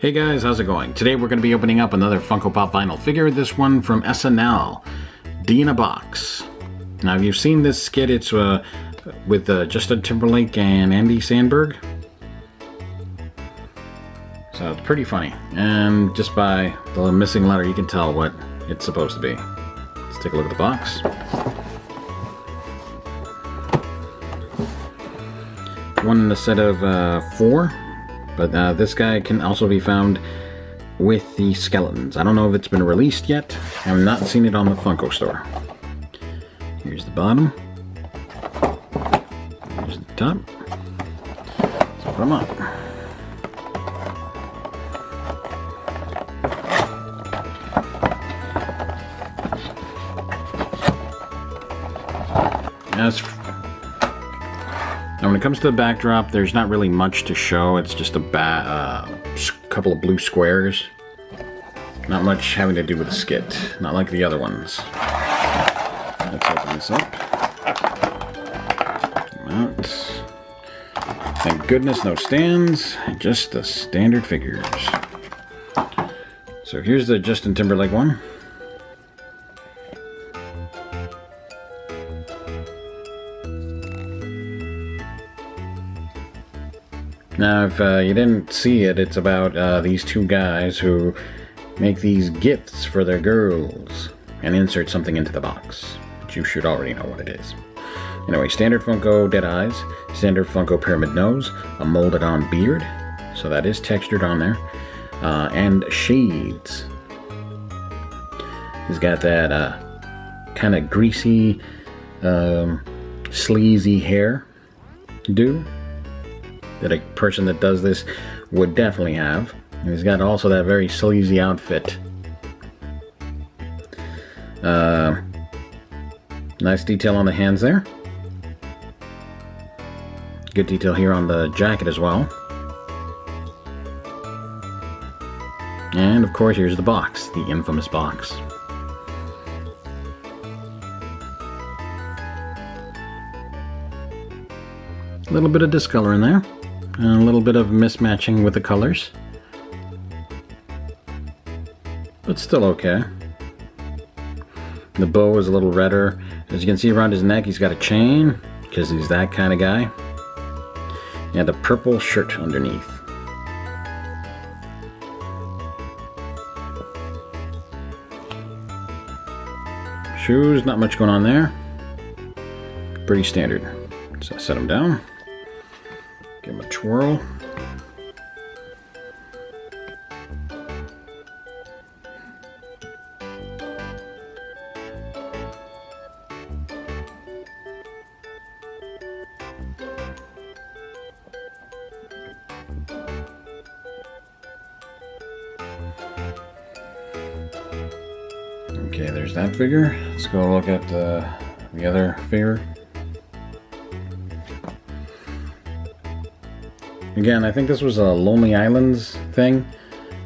Hey guys, how's it going? Today we're going to be opening up another Funko Pop vinyl figure, this one from SNL, D in a Box. Now if you've seen this skit, it's with Justin Timberlake and Andy Samberg. So it's pretty funny, and just by the missing letter you can tell what it's supposed to be. Let's take a look at the box. One in a set of 4. But this guy can also be found with the skeletons. I don't know if it's been released yet. I have not seen it on the Funko store. Here's the bottom. Here's the top. Let's put them up. Now when it comes to the backdrop, there's not really much to show. It's just a couple of blue squares. Not much having to do with the skit. Not like the other ones. Let's open this up. Come out. Thank goodness no stands. Just the standard figures. So here's the Justin Timberlake one. Now, if you didn't see it, it's about these two guys who make these gifts for their girls and insert something into the box. But you should already know what it is. Anyway, standard Funko dead eyes, standard Funko pyramid nose, a molded on beard, so that is textured on there, and shades. He's got that kind of greasy, sleazy hair do that a person that does this would definitely have. And he's got also that very sleazy outfit. Nice detail on the hands there. Good detail here on the jacket as well. And of course here's the box, the infamous box. A little bit of discolor in there. And a little bit of mismatching with the colors. But still okay. The bow is a little redder. As you can see around his neck, he's got a chain, because he's that kind of guy. And a purple shirt underneath. Shoes, not much going on there. Pretty standard. So set them down. Give them a twirl. Okay, there's that figure. Let's go look at the other figure. Again, I think this was a Lonely Islands thing.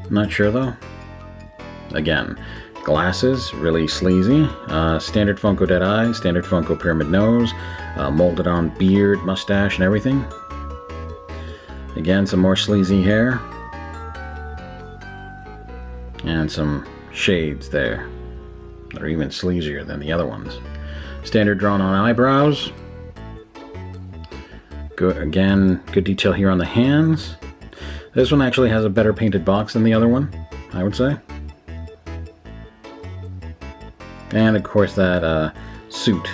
I'm not sure though. Again, glasses, really sleazy. Standard Funko dead eyes, standard Funko pyramid nose, molded on beard, mustache, and everything. Again, some more sleazy hair. And some shades there that are even sleazier than the other ones. Standard drawn on eyebrows. Good, again, good detail here on the hands. This one actually has a better painted box than the other one, I would say. And of course that suit.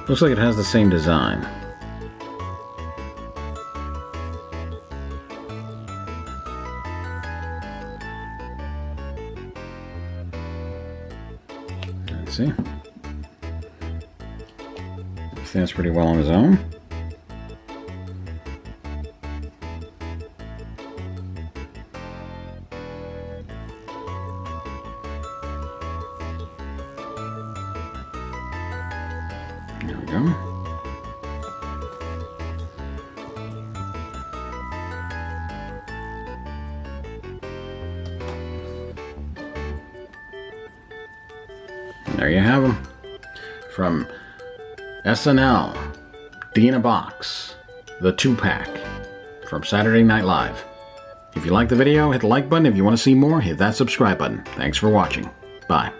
Looks like it has the same design. Let's see. Stands pretty well on his own. There we go. And there you have them. From SNL, D in a Box, the 2-pack. from Saturday Night Live. If you like the video, hit the like button. If you want to see more, hit that subscribe button. Thanks for watching. Bye.